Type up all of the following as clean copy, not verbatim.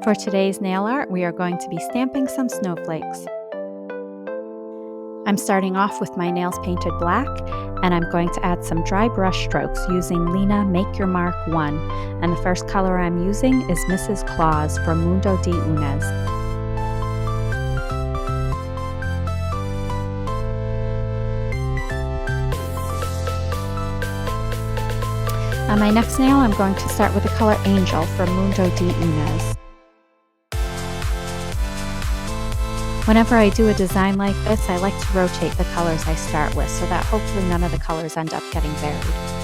For today's nail art, we are going to be stamping some snowflakes. I'm starting off with my nails painted black, and I'm going to add some dry brush strokes using Lina Make Your Mark 1, and the first color I'm using is Mrs. Claus from Mundo de Unes. On my next nail, I'm going to start with the color Angel from Mundo de Unes. Whenever I do a design like this, I like to rotate the colors I start with so that hopefully none of the colors end up getting buried.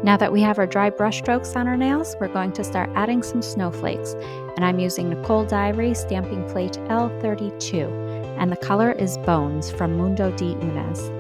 Now that we have our dry brush strokes on our nails, we're going to start adding some snowflakes. And I'm using Nicole Diary Stamping Plate L32, and the color is Bones from Mundo de Unes.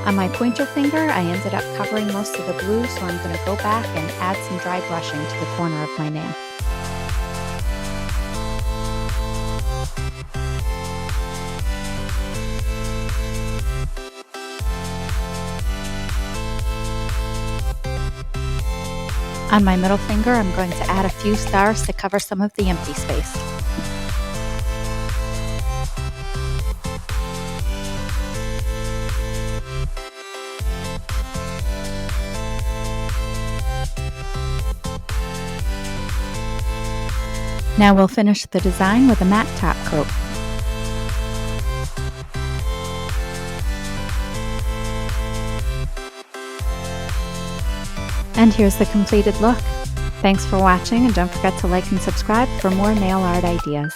On my pointer finger, I ended up covering most of the blue, so I'm going to go back and add some dry brushing to the corner of my nail. On my middle finger, I'm going to add a few stars to cover some of the empty space. Now we'll finish the design with a matte top coat. And here's the completed look. Thanks for watching, and don't forget to like and subscribe for more nail art ideas.